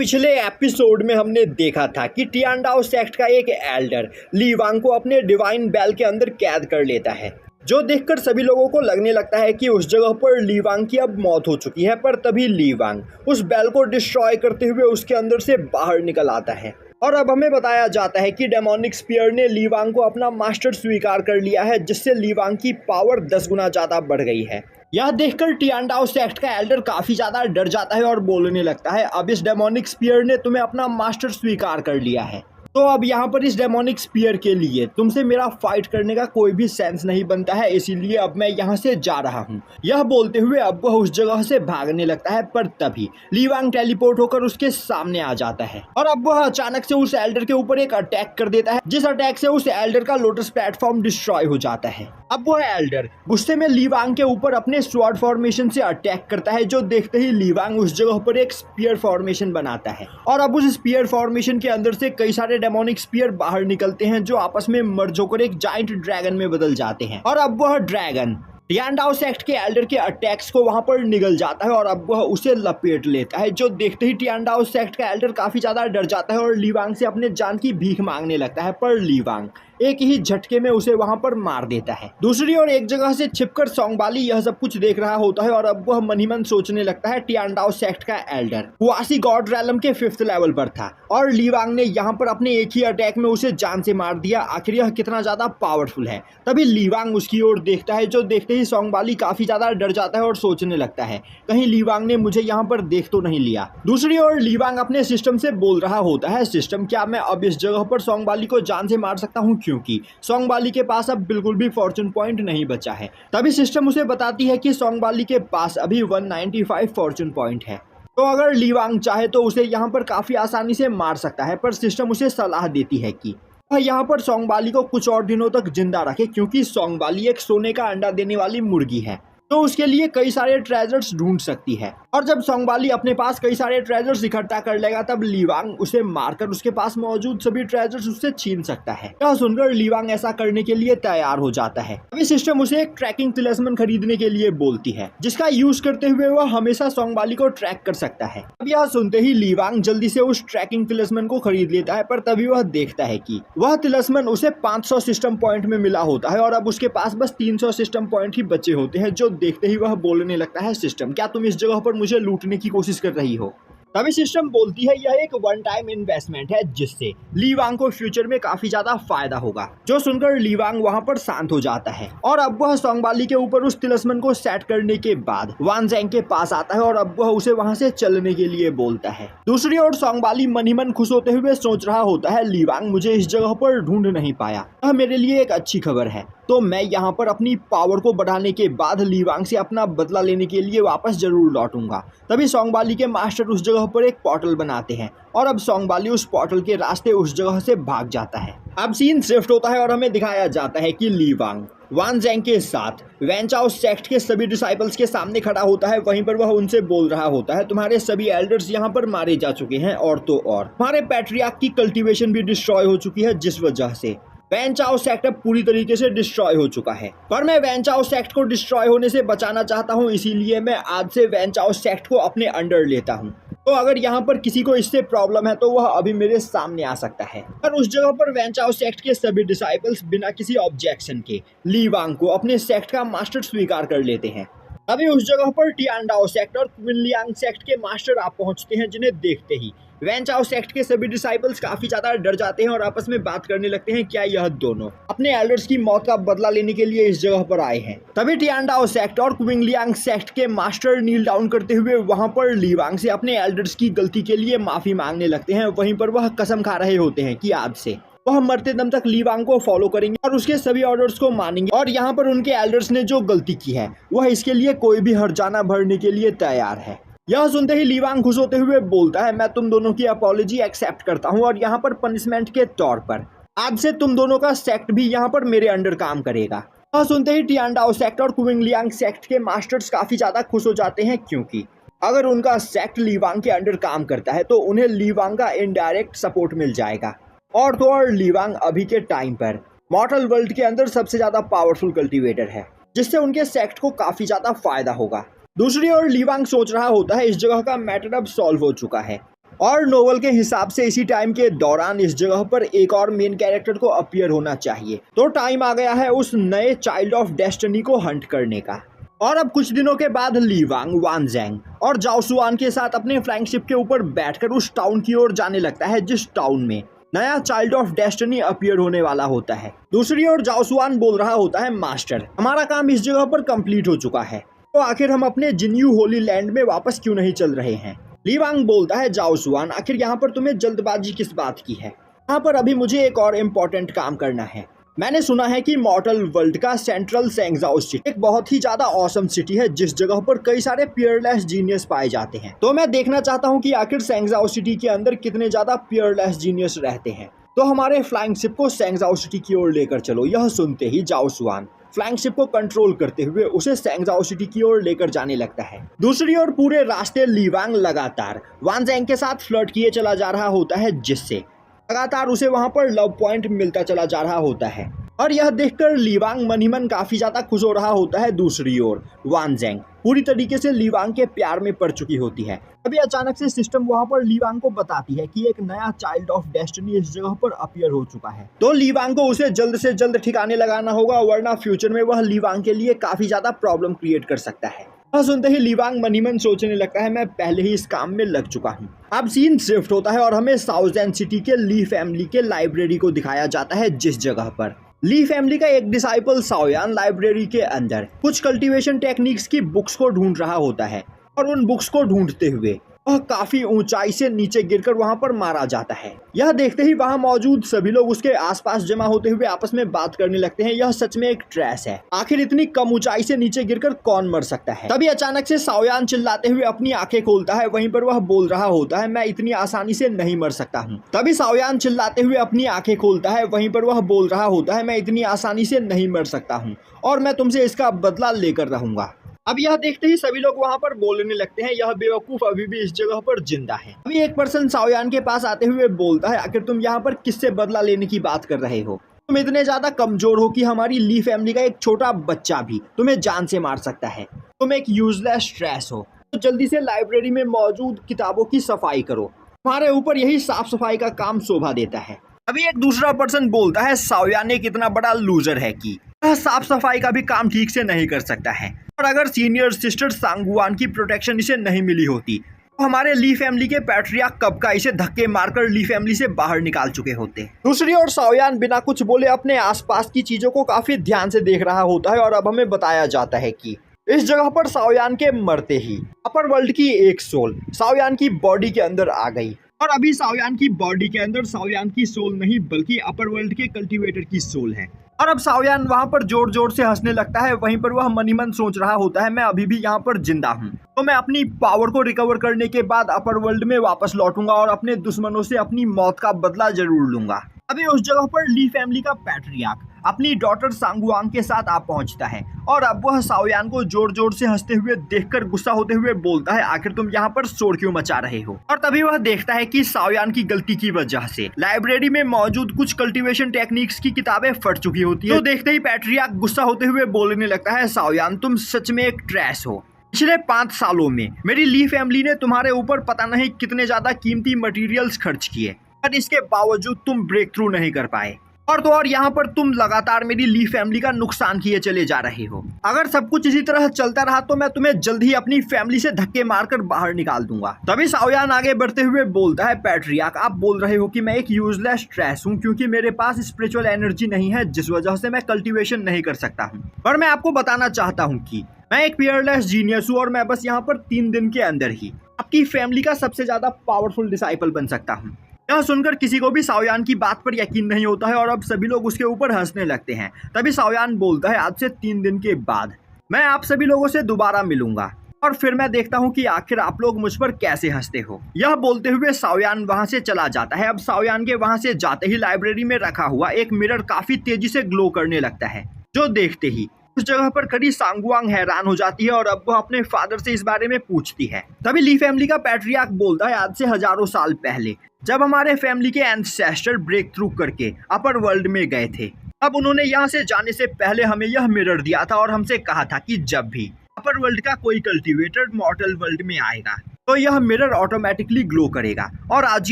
पिछले एपिसोड में हमने देखा था कि टियांडाओ सेक्ट का एक एल्डर ली वांग को अपने डिवाइन बेल के अंदर कैद कर लेता है, जो देखकर सभी लोगों को लगने लगता है कि उस जगह पर ली वांग की अब मौत हो चुकी है। पर तभी ली वांग उस बेल को डिस्ट्रॉय करते हुए उसके अंदर से बाहर निकल आता है और अब हमें बताया जाता है कि डेमोनिक स्पीयर ने ली वांग को अपना मास्टर स्वीकार कर लिया है, जिससे ली वांग की पावर 10 गुना ज्यादा बढ़ गई है। यह देखकर टियांडाओ सेक्ट का एल्डर काफी ज्यादा डर जाता है और बोलने लगता है, अब इस डेमोनिक स्पीयर ने तुम्हें अपना मास्टर स्वीकार कर लिया है, तो अब यहाँ पर इस डेमोनिक स्पीयर के लिए तुमसे मेरा फाइट करने का कोई भी सेंस नहीं बनता है, इसीलिए अब मैं यहाँ से जा रहा हूँ। यह बोलते हुए अब वह उस जगह से भागने लगता है, पर तभी ली वांग टेलीपोर्ट होकर उसके सामने आ जाता है और अब वह अचानक से उस एल्डर के ऊपर एक अटैक कर देता है, जिस अटैक से उस एल्डर का लोटस प्लेटफॉर्म डिस्ट्रॉय हो जाता है। अब वह एल्डर गुस्से में ली वांग के ऊपर अपने स्वॉर्ड फॉर्मेशन से अटैक करता है, जो देखते ही ली वांग उस जगह पर एक स्पीयर फॉर्मेशन बनाता है और अब उस स्पीयर फॉर्मेशन के अंदर से कई सारे डेमोनिक स्पीयर बाहर निकलते हैं, जो आपस में मर्ज होकर एक जायंट ड्रैगन में बदल जाते हैं और अब वह ड्रैगन टियांडाओ सेक्ट के एल्डर के अटैक्स को वहां पर निगल जाता है और अब वह उसे लपेट लेता है, जो देखते ही टियांडाओ सेक्ट का एल्डर काफी ज्यादा डर जाता है और ली वांग से अपने जान की भीख मांगने लगता है, पर ली वांग एक ही झटके में उसे वहां पर मार देता है। दूसरी ओर एक जगह से छिपकर सोंगबाली यह सब कुछ देख रहा होता है और अब वह मन ही मन सोचने लगता है, टियांडाओ सेक्ट का एल्डर हुआसी गॉड रैलम के 5th लेवल पर था और ली वांग ने यहाँ पर अपने एक ही अटैक में उसे जान से मार दिया, आखिर यह कितना ज्यादा पावरफुल है। तभी ली वांग उसकी ओर देखता है, जो देखते ही सोंगबाली काफी ज्यादा डर जाता है और सोचने लगता है, कहीं ली वांग ने मुझे यहाँ पर देख तो नहीं लिया। दूसरी ओर ली वांग अपने सिस्टम से बोल रहा होता है, सिस्टम क्या मैं अब इस जगह पर सोंगबाली को जान से मार सकता हूँ, क्योंकि सोंगबाली के पास अब बिल्कुल भी फॉर्चून पॉइंट नहीं बचा है। तभी सिस्टम उसे बताती है कि सोंगबाली के पास अभी 195 फॉर्चून पॉइंट है, तो अगर ली वांग चाहे तो उसे यहाँ पर काफी आसानी से मार सकता है। पर सिस्टम उसे सलाह देती है कि वह यहाँ पर सोंगबाली को कुछ और दिनों तक जिंदा रखे, क्योंकि सोंगबाली एक सोने का अंडा देने वाली मुर्गी है, तो उसके लिए कई सारे ट्रेजर्स ढूंढ सकती है। और जब सोंगबाली अपने पास कई सारे ट्रेजर्स इकट्ठा कर लेगा, तब ली वांग उसे मारकर उसके पास मौजूद सभी ट्रेजर्स उससे छीन सकता है। यह सुनकर ली वांग ऐसा करने के लिए तैयार हो जाता है। अभी सिस्टम उसे एक ट्रैकिंग तिलिस्मन खरीदने के लिए बोलती है, जिसका यूज करते हुए वह हमेशा सोंगबाली को ट्रैक कर सकता है। अब यह सुनते ही ली वांग जल्दी से उस ट्रैकिंग तिलिस्मन को खरीद लेता है, पर तभी वह देखता है कि वह तिलिस्मन उसे 500 सिस्टम पॉइंट में मिला होता है और अब उसके पास बस 300 सिस्टम पॉइंट ही बचे होते हैं, जो देखते ही वह बोलने लगता है, सिस्टम क्या तुम इस जगह पर मुझे लूटने की कोशिश कर रही हो। तभी सिस्टम बोलती है, यह एक वन टाइम इन्वेस्टमेंट है, जिससे ली वांग को फ्यूचर में काफी ज्यादा फायदा होगा। जो सुनकर ली वांग वहां पर शांत हो जाता है और अब वह सोंगबाली के ऊपर उस तिलिस्मन को सेट करने के बाद वान ज़ेंग के पास आता है और अब वह उसे वहां से चलने के लिए बोलता है। दूसरी ओर सोंगबाली मन ही मन खुश होते हुए सोच रहा होता है, ली वांग मुझे इस जगह पर ढूंढ नहीं पाया, यह मेरे लिए एक अच्छी खबर है, तो मैं यहाँ पर अपनी पावर को बढ़ाने के बाद ली वांग से अपना बदला लेने के लिए वापस जरूर लौटूंगा। तभी सोंगबाली के मास्टर उस जगह पर एक पोर्टल बनाते हैं और अब सोंगबाली उस पोर्टल के रास्ते उस जगह से भाग जाता है। अब सीन शिफ्ट होता है और हमें दिखाया जाता है कि ली वांग वान ज़ेंग के साथ वैनचाओ सेक्ट के सभी डिसाइपल्स के सामने खड़ा होता है। वहीं पर वह उनसे बोल रहा होता है, तुम्हारे सभी एल्डर्स यहाँ पर मारे जा चुके हैं और तो और तुम्हारे पैट्रियार्क की कल्टीवेशन भी डिस्ट्रॉय हो चुकी है, जिस वजह से वैनचाओ सेक्ट अब पूरी तरीके से डिस्ट्रॉय हो चुका है। पर मैं वैनचाओ सेक्ट को डिस्ट्रॉय होने से बचाना चाहता हूँ, इसीलिए मैं आज से वैनचाओ सेक्ट को अपने अंडर लेता हूँ, तो अगर यहाँ पर किसी को इससे प्रॉब्लम है तो वह अभी मेरे सामने आ सकता है। पर उस जगह पर वैनचाओ सेक्ट के सभी डिसाइपल्स बिना किसी ऑब्जेक्शन के ली वांग को अपने सेक्ट का मास्टर स्वीकार कर लेते हैं। अभी उस जगह पर टियांडाओ सेक्ट और क्विनलियांग सेक्ट के मास्टर आप पहुंचते हैं, जिन्हें देखते ही वैनचाओ सेक्ट के सभी डिसाइपल्स काफी ज्यादा डर जाते हैं और आपस में बात करने लगते हैं, क्या यह दोनों अपने एल्डर्स की मौत का बदला लेने के लिए इस जगह पर आए हैं। तभी टियांडाओ सेक्ट और क्विनलियांग सेक्ट के मास्टर नील डाउन करते हुए वहां पर ली वांग से अपने एल्डर्स की गलती के लिए माफी मांगने लगते हैं। वहीं पर वह कसम खा रहे होते हैं कि आज से वह मरते दम तक ली वांग को फॉलो करेंगे और उसके सभी ऑर्डर्स को मानेंगे, और यहाँ पर उनके एल्डर्स ने जो गलती की है वह इसके लिए कोई भी हर्जाना भरने के लिए तैयार है। यह सुनते ही ली वांग खुश होते हुए बोलता है, मैं तुम दोनों की अपॉलॉजी एक्सेप्ट करता हूँ और यहाँ पर पनिशमेंट के तौर पर आज से तुम दोनों का सेक्ट भी यहाँ पर मेरे अंडर काम करेगा। यह सुनते ही टियांडाओ सेक्ट और क्विनलियांग सेक्ट के मास्टर्स काफी ज्यादा खुश हो जाते हैं, क्योंकि अगर उनका सेक्ट ली वांग के अंडर काम करता है तो उन्हें ली वांग का इनडायरेक्ट सपोर्ट मिल जाएगा, और तो और ली वांग अभी के टाइम पर मॉर्टल वर्ल्ड के अंदर सबसे ज्यादा पावरफुल कल्टीवेटर है, जिससे उनके सेक्ट को काफी ज्यादा फायदा होगा। दूसरी ओर ली वांग सोच रहा होता है, इस जगह का मैटर अब सॉल्व हो चुका है और नोवेल के हिसाब से इसी टाइम के दौरान इस जगह पर एक और मेन कैरेक्टर को अपीयर होना चाहिए। तो टाइम आ गया है उस नए चाइल्ड ऑफ डेस्टिनी को हंट करने का। और अब कुछ दिनों के बाद ली वांग, वान ज़ेंग और जाओ सुआन के साथ अपने फ्लाइंग शिप के ऊपर बैठकर उस टाउन की ओर जाने लगता है जिस टाउन में नया चाइल्ड ऑफ डेस्टिनी अपीयर होने वाला होता है। दूसरी ओर जाओ सुआन बोल रहा होता है, मास्टर हमारा काम इस जगह पर कंप्लीट हो चुका है, तो आखिर हम अपने जिन्यू होली लैंड में वापस क्यों नहीं चल रहे हैं। ली वांग बोलता है, जाओ सुआन आखिर यहाँ पर तुम्हें जल्दबाजी किस बात की है, यहाँ पर अभी मुझे एक और इम्पोर्टेंट काम करना है। मैंने सुना है कि मॉर्टल वर्ल्ड का सेंट्रल सेंगजाओ सिटी एक बहुत ही ज्यादा ऑसम सिटी है जिस जगह पर कई सारे पियरलेस जीनियस पाए जाते हैं। तो मैं देखना चाहता हूँ कि आखिर सेंगजाओ सिटी के अंदर कितने ज्यादा पियरलेस जीनियस रहते हैं। तो हमारे फ्लाइंग शिप को सेंगजाओ सिटी की ओर लेकर चलो। यह सुनते ही जाओ सुआन फ्लाइंग शिप को कंट्रोल करते हुए उसे सेंगजाओ सिटी की ओर लेकर जाने लगता है। दूसरी ओर पूरे रास्ते ली वांग लगातार वान ज़ेंग के साथ फ्लर्ट किए चला जा रहा होता है, जिससे लगातार उसे वहां पर लव पॉइंट मिलता चला जा रहा होता है और यह देखकर ली वांग मन ही मन काफी ज्यादा खुश हो रहा होता है। दूसरी ओर वान ज़ेंग पूरी तरीके से ली वांग के प्यार में पड़ चुकी होती है। अभी अचानक से सिस्टम वहां पर ली वांग को बताती है कि एक नया चाइल्ड ऑफ डेस्टिनी इस जगह पर अपीयर हो चुका है। तो ली वांग को उसे जल्द से जल्द ठिकाने लगाना होगा, वरना फ्यूचर में वह ली वांग के लिए काफी ज्यादा प्रॉब्लम क्रिएट कर सकता है। सुनते ही ली वांग मन ही मन सोचने लगता है, मैं पहले ही इस काम में लग चुका हूँ। अब सीन शिफ्ट होता है और हमें साउथ सिटी के ली फैमिली के लाइब्रेरी को दिखाया जाता है, जिस जगह पर ली फैमिली का एक डिसाइपल साओयान लाइब्रेरी के अंदर कुछ कल्टीवेशन टेक्निक्स की बुक्स को ढूंढ रहा होता है और उन बुक्स को ढूंढते हुए वह काफी ऊंचाई से नीचे गिरकर वहां पर मारा जाता है। यह देखते ही वहां मौजूद सभी लोग उसके आसपास जमा होते हुए आपस में बात करने लगते हैं, यह सच में एक ट्रेस है, आखिर इतनी कम ऊंचाई से नीचे गिरकर कौन मर सकता है। तभी अचानक से साओयान चिल्लाते हुए अपनी आंखें खोलता है, वहीं पर वह बोल रहा होता है, मैं इतनी आसानी से नहीं मर सकता हूँ। तभी साओयान चिल्लाते हुए अपनी आंखें खोलता है, वहीं पर वह बोल रहा होता है, मैं इतनी आसानी से नहीं मर सकता हूँ और मैं तुमसे इसका बदला लेकर रहूंगा। अब यह देखते ही सभी लोग वहां पर बोलने लगते हैं, यह बेवकूफ अभी भी इस जगह पर जिंदा है। अभी एक पर्सन साओयान के पास आते हुए बोलता है, आखिर तुम यहाँ पर किससे बदला लेने की बात कर रहे हो? तुम इतने ज्यादा कमजोर हो कि हमारी ली फैमिली का एक छोटा बच्चा भी तुम्हें जान से मार सकता है। तुम एक यूजलेस ट्रैश हो, तो जल्दी से लाइब्रेरी में मौजूद किताबों की सफाई करो, तुम्हारे ऊपर यही साफ सफाई का काम शोभा देता है। अभी एक दूसरा पर्सन बोलता है, साओयान एक इतना बड़ा लूजर है कि वह साफ सफाई का भी काम ठीक से नहीं कर सकता है, और अगर सीनियर सिस्टर सांगुआन की प्रोटेक्शन इसे नहीं मिली होती तो हमारे ली फैमिली के पैट्रियार्क कब का इसे धक्के मारकर ली फैमिली से बाहर निकाल चुके होते। दूसरी ओर साओयान बिना कुछ बोले अपने आसपास की चीजों को काफी ध्यान से देख रहा होता है और अब हमें बताया जाता है कि इस जगह पर साओयान के मरते ही अपर वर्ल्ड की एक सोल साओयान की बॉडी के अंदर आ गई और अभी साओयान की बॉडी के अंदर साओयान की सोल नहीं बल्कि अपर वर्ल्ड के कल्टीवेटर की सोल है। और अब साओयान वहां पर जोर जोर से हंसने लगता है, वहीं पर वह मन ही मन सोच रहा होता है, मैं अभी भी यहाँ पर जिंदा हूँ, तो मैं अपनी पावर को रिकवर करने के बाद अपर वर्ल्ड में वापस लौटूंगा और अपने दुश्मनों से अपनी मौत का बदला जरूर लूंगा। अभी उस जगह पर ली फैमिली का पैट्रियार्क अपनी डॉटर सांगुआंग के साथ आ पहुंचता है और अब वह साओयान को जोर जोर से हंसते हुए देखकर गुस्सा होते हुए बोलता है, आखिर तुम यहाँ पर शोर क्यों मचा रहे हो? और तभी वह देखता है कि साओयान की गलती की वजह से लाइब्रेरी में मौजूद कुछ कल्टीवेशन टेक्निक्स की किताबें फट चुकी होती है। तो देखते ही पैट्रियार्क गुस्सा होते हुए बोलने लगता है, साओयान तुम सच में एक ट्रैश हो। पिछले 5 सालों में मेरी ली फैमिली ने तुम्हारे ऊपर पता नहीं कितने ज्यादा कीमती मटेरियल्स खर्च किए, पर इसके बावजूद तुम ब्रेक थ्रू नहीं कर पाए, और तो और यहाँ पर तुम लगातार मेरी ली फैमिली का नुकसान किए चले जा रहे हो। अगर सब कुछ इसी तरह चलता रहा तो मैं तुम्हें जल्द ही अपनी फैमिली से धक्के मारकर बाहर निकाल दूंगा। तभी साओयान आगे बढ़ते हुए बोलता है, पैट्रियार्क आप बोल रहे हो कि मैं एक यूजलेस ट्रैश हूँ क्योंकि मेरे पास स्पिरिचुअल एनर्जी नहीं है, जिस वजह से मैं कल्टीवेशन नहीं कर सकता हूँ, पर मैं आपको बताना चाहता हूँ कि मैं एक पियरलेस जीनियस हूँ और मैं बस यहाँ पर 3 दिन के अंदर ही आपकी फैमिली का सबसे ज्यादा पावरफुल डिसाइपल बन सकता हूँ। यह सुनकर किसी को भी साओयान की बात पर यकीन नहीं होता है और अब सभी लोग उसके ऊपर हंसने लगते हैं। तभी साओयान बोलता है, आज से 3 दिन के बाद मैं आप सभी लोगों से दोबारा मिलूंगा और फिर मैं देखता हूँ कि आखिर आप लोग मुझ पर कैसे हंसते हो। यह बोलते हुए साओयान वहां से चला जाता है। अब साओयान के वहां से जाते ही लाइब्रेरी में रखा हुआ एक मिरर काफी तेजी से ग्लो करने लगता है, जो देखते ही उस जगह पर खड़ी सांगुआंग हैरान हो जाती है और अब वह अपने फादर से इस बारे में पूछती है। तभी ली फैमिली का पैट्रियार्क बोलता है, आज से हजारों साल पहले जब हमारे फैमिली के एंसेस्टर ब्रेक थ्रू करके अपर वर्ल्ड में गए थे, अब उन्होंने यहाँ से जाने से पहले हमें यह मिरर दिया था और हमसे कहा था कि जब भी अपर वर्ल्ड का कोई कल्टीवेटर मॉर्टल वर्ल्ड में आएगा तो यह मिरर ऑटोमेटिकली ग्लो करेगा और आज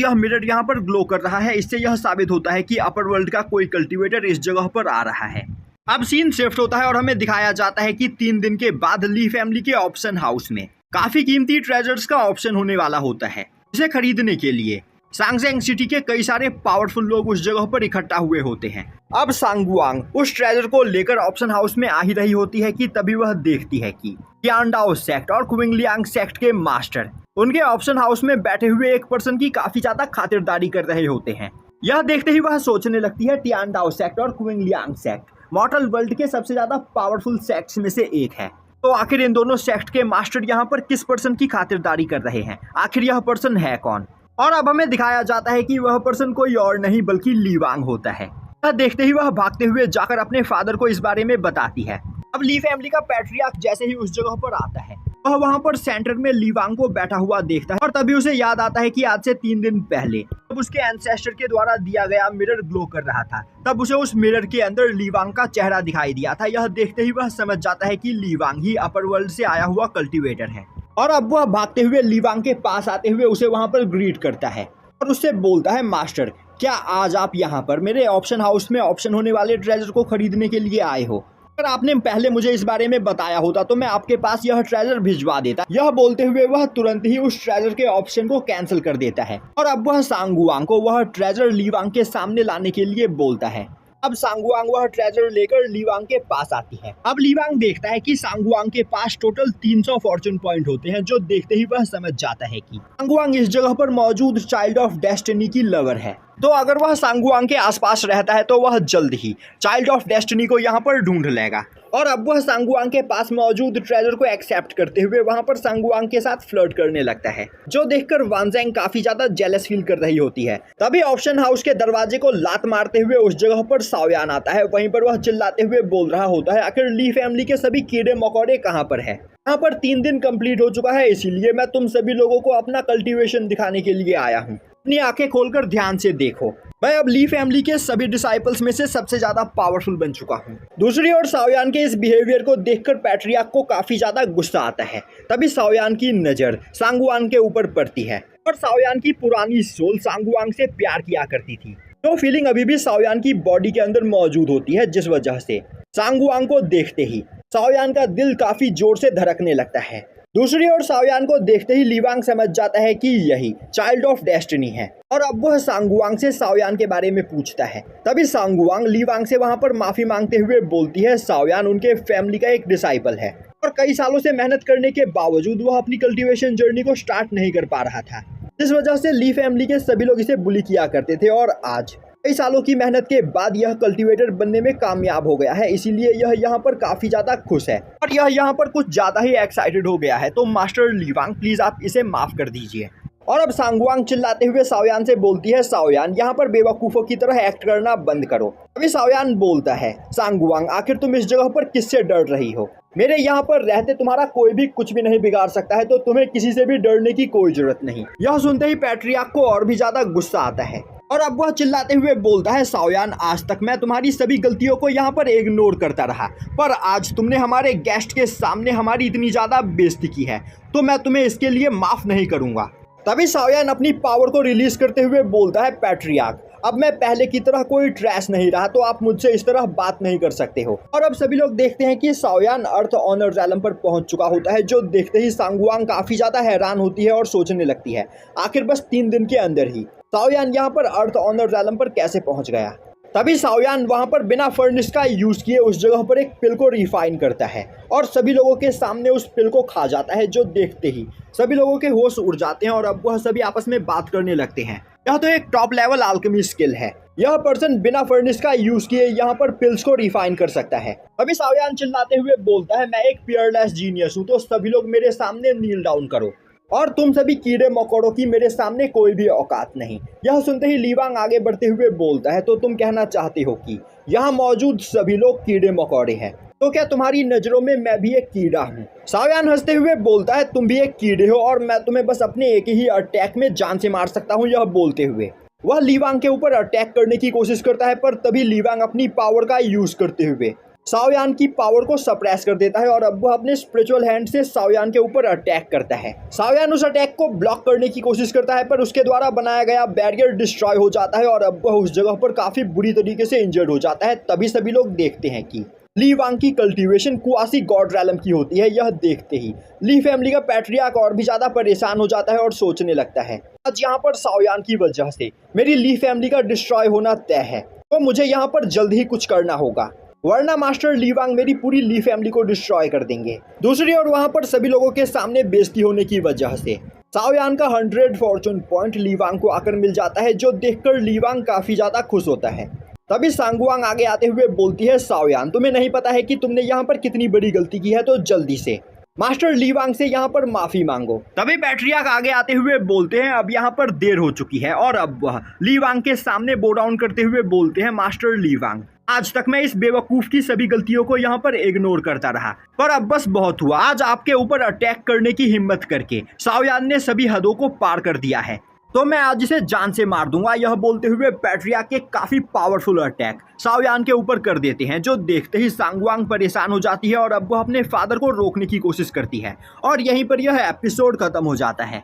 यह मिरर यहाँ पर ग्लो कर रहा है। इससे यह साबित होता है कि अपर वर्ल्ड का कोई कल्टीवेटर इस जगह पर आ रहा है। अब सीन शिफ्ट होता है और हमें दिखाया जाता है कि 3 दिन के बाद ली फैमिली के ऑप्शन हाउस में काफी कीमती ट्रेजर्स का ऑप्शन होने वाला होता है। इसे खरीदने के लिए सांगजेंग सिटी के कई सारे पावरफुल लोग उस जगह पर इकट्ठा हुए होते हैं। अब सांगवांग उस ट्रेजर को लेकर ऑप्शन हाउस में आ ही रही होती है कि तभी वह देखती है कि टियानडाओ सेक्ट और क्विंगलियांग सेक्ट के मास्टर उनके ऑप्शन हाउस में बैठे हुए एक पर्सन की काफी ज्यादा खातिरदारी कर रहे होते हैं। यह देखते ही वह सोचने लगती है टियानडाओ सेक्ट और क्विंगलियांग सेक्ट मॉर्टल वर्ल्ड के सबसे ज्यादा पावरफुल सेक्ट्स में से एक है। तो आखिर इन दोनों सेक्ट के मास्टर यहाँ पर किस पर्सन की खातिरदारी कर रहे हैं, आखिर यह पर्सन है कौन? और अब हमें दिखाया जाता है कि वह पर्सन कोई और नहीं बल्कि ली वांग होता है। यह देखते ही वह भागते हुए जाकर अपने फादर को इस बारे में बताती है। अब ली फैमिली का पैट्रियार्क जैसे ही उस जगह पर आता है वह वहाँ पर सेंटर में ली वांग को बैठा हुआ देखता है और तभी उसे याद आता है कि आज से 3 दिन पहले जब उसके एंसेस्टर के द्वारा दिया गया मिरर ग्लो कर रहा था तब उसे उस मिरर के अंदर ली वांग का चेहरा दिखाई दिया था। यह देखते ही वह समझ जाता है कि ली वांग ही अपर वर्ल्ड से आया हुआ कल्टीवेटर है और अब वह भागते हुए ली वांग के पास आते हुए उसे वहाँ पर ग्रीट करता है और उससे बोलता है, मास्टर क्या आज आप यहाँ पर मेरे ऑप्शन हाउस में ऑप्शन होने वाले ट्रेजर को खरीदने के लिए आए हो? अगर आपने पहले मुझे इस बारे में बताया होता तो मैं आपके पास यह ट्रेजर भिजवा देता। यह बोलते हुए वह तुरंत ही उस ट्रेजर के ऑप्शन को कैंसिल कर देता है और अब वह सांगवांग को वह ट्रेजर ली वांग के सामने लाने के लिए बोलता है। अब सांगवांग वह ट्रेजर लेकर ली वांग के पास आती है। अब ली वांग देखता है कि सांगवांग के पास टोटल 300 फॉर्चून पॉइंट होते हैं, जो देखते ही वह समझ जाता है कि सांगवांग इस जगह पर मौजूद चाइल्ड ऑफ डेस्टिनी की लवर है। तो अगर वह सांगवांग के आसपास रहता है तो वह जल्द ही चाइल्ड ऑफ डेस्टिनी को यहाँ पर ढूंढ लेगा और अब वह सांगवांग के पास मौजूद ट्रेजर को एक्सेप्ट करते हुए वहाँ पर सांगवांग के साथ फ्लर्ट करने लगता है, जो देखकर वानजेंग काफी ज्यादा जेलस फील कर रही होती है। तभी ऑप्शन हाउस के दरवाजे को लात मारते हुए उस जगह पर सावयान आता है। वहीं पर वह चिल्लाते हुए बोल रहा होता है, आखिर ली फैमिली के सभी कीड़े मकोड़े कहाँ पर है? यहाँ पर 3 दिन कंप्लीट हो चुका है, इसीलिए मैं तुम सभी लोगों को अपना कल्टीवेशन दिखाने के लिए आया हूँ। अपनी आंखें खोलकर ध्यान से देखो, मैं अब ली फैमिली के सभी डिसाइपल्स में से सबसे ज्यादा पावरफुल बन चुका हूँ। दूसरी ओर सावयान के इस बिहेवियर को देखकर पैट्रियार्क को काफी ज्यादा गुस्सा आता है। तभी सावयान की नजर सांगवांग के ऊपर पड़ती है और सावयान की पुरानी सोल सांगवांग से प्यार किया करती थी, जो फीलिंग अभी भी सावयान की बॉडी के अंदर मौजूद होती है, जिस वजह से सांगवांग को देखते ही सावयान का दिल काफी जोर से धड़कने लगता है। दूसरी ओर सावयान को देखते ही ली वांग समझ जाता है कि यही चाइल्ड ऑफ डेस्टिनी है और अब वह सांगवांग से सावयान के बारे में पूछता है। तभी सांगवांग ली वांग से वहां पर माफी मांगते हुए बोलती है, सावयान उनके फैमिली का एक डिसाइपल है और कई सालों से मेहनत करने के बावजूद वह अपनी कल्टीवेशन जर्नी को स्टार्ट नहीं कर पा रहा था, जिस वजह से ली फैमिली के सभी लोग इसे बुली किया करते थे और आज कई सालों की मेहनत के बाद यह कल्टीवेटर बनने में कामयाब हो गया है, इसीलिए यह यहाँ पर काफी ज्यादा खुश है और यह यहाँ पर कुछ ज्यादा ही एक्साइटेड हो गया है। तो मास्टर ली वांग प्लीज आप इसे माफ कर दीजिए। और अब सांगवांग चिल्लाते हुए सावयान से बोलती है, सावयान यहाँ पर बेवकूफों की तरह एक्ट करना बंद करो। अभी सावयान बोलता है, सांगवांग आखिर तुम इस जगह पर किससे डर रही हो? मेरे यहाँ पर रहते तुम्हारा कोई भी कुछ भी नहीं बिगाड़ सकता है, तो तुम्हें किसी से भी डरने की कोई जरूरत नहीं। यह सुनते ही पैट्रियार्क को और भी ज्यादा गुस्सा आता है और अब वह चिल्लाते हुए बोलता है, सावयान आज तक मैं तुम्हारी सभी गलतियों को यहाँ पर इग्नोर करता रहा, पर आज तुमने हमारे गेस्ट के सामने हमारी इतनी ज्यादा बेइज्जती की है, तो मैं तुम्हें इसके लिए माफ नहीं करूंगा। तभी सावयान अपनी पावर को रिलीज करते हुए बोलता है, पैट्रियार्क अब मैं पहले की तरह कोई ट्रैश नहीं रहा, तो आप मुझसे इस तरह बात नहीं कर सकते हो। और अब सभी लोग देखते हैं कि सावयान अर्थ ऑनर रैलम पर पहुंच चुका होता है, जो देखते ही सांगवांग काफी ज्यादा हैरान होती है और सोचने लगती है, आखिर बस 3 दिन के अंदर ही सावयान यहाँ पर अर्थ ऑनर रैलम पर कैसे पहुंच गया। तभी सावयान वहां पर बिना फर्नेस का यूज किए उस जगह पर एक पिल को रिफाइन करता है और सभी लोगों के सामने उस पिल को खा जाता है, जो देखते ही सभी लोगों के होश उड़ जाते हैं और अब वह सभी आपस में बात करने लगते हैं। यह तो एक टॉप लेवल अल्केमी स्किल है, यह पर्सन बिना फर्नेस का यूज किए यहाँ पर पिल्स को रिफाइन कर सकता है। अभी सावयान चिल्लाते हुए बोलता है, मैं एक पियरलेस जीनियस हूँ, तो सभी लोग मेरे सामने नील डाउन करो और तुम सभी कीड़े मकोड़ों की मेरे सामने कोई भी औकात नहीं। यह सुनते ही ली वांग आगे बढ़ते हुए बोलता है, तो तुम कहना चाहते हो कि यहाँ मौजूद सभी लोग कीड़े मकोड़े हैं, तो क्या तुम्हारी नजरों में मैं भी एक कीड़ा हूँ? सावयान हंसते हुए बोलता है, तुम भी एक कीड़े हो और मैं तुम्हें बस अपने एक ही अटैक में जान से मार सकता हूँ। यह बोलते हुए वह ली वांग के ऊपर अटैक करने की कोशिश करता है, पर तभी ली वांग अपनी पावर का यूज करते हुए शाओयान की पावर को सप्रेस कर देता है और अब वह अपने स्पिरिचुअल हैंड से शाओयान के ऊपर अटैक करता है। शाओयान उस अटैक को ब्लॉक करने की कोशिश करता है पर उसके द्वारा बनाया गया बैरियर डिस्ट्रॉय हो जाता है और अब वह उस जगह पर काफी बुरी तरीके से इंजर्ड हो जाता है। तभी सभी लोग देखते हैं कि ली वांग की कल्टीवेशन कुआसी गॉड रैलम की होती है। यह देखते ही ली फैमिली का पैट्रियार्क और भी ज्यादा परेशान हो जाता है और सोचने लगता है आज यहाँ पर शाओयान की वजह से मेरी ली फैमिली का डिस्ट्रॉय होना तय है, तो मुझे यहाँ पर जल्द ही कुछ करना होगा, वरना मास्टर ली वांग मेरी पूरी ली फैमिली को डिस्ट्रॉय कर देंगे। दूसरी ओर वहाँ पर सभी लोगों के सामने बेइज्जती होने की वजह से शाओयान का 100 फॉर्चून पॉइंट ली वांग को आकर मिल जाता है, जो देखकर ली वांग काफी ज्यादा खुश होता है। तभी सांगवांग आगे आते हुए बोलती है शाओयान तुम्हें नहीं पता है कि तुमने यहाँ पर कितनी बड़ी गलती की है, तो जल्दी से मास्टर ली वांग से यहाँ पर माफी मांगो। तभी पैट्रियार्क आगे आते हुए बोलते हैं अब यहाँ पर देर हो चुकी है और अब वह ली वांग के सामने बो डाउन करते हुए बोलते हैं मास्टर ली वांग आज तक मैं इस बेवकूफ की सभी गलतियों को यहाँ पर इग्नोर करता रहा, पर अब बस बहुत हुआ। आज आपके ऊपर अटैक करने की हिम्मत करके शाओयान ने सभी हदों को पार कर दिया है, तो मैं आज इसे जान से मार दूंगा। यह बोलते हुए पैट्रियार्क के काफी पावरफुल अटैक शाओयान के ऊपर कर देते हैं, जो देखते ही सांगवांग परेशान हो जाती है और अब वो अपने फादर को रोकने की कोशिश करती है और यहीं पर यह एपिसोड खत्म हो जाता है।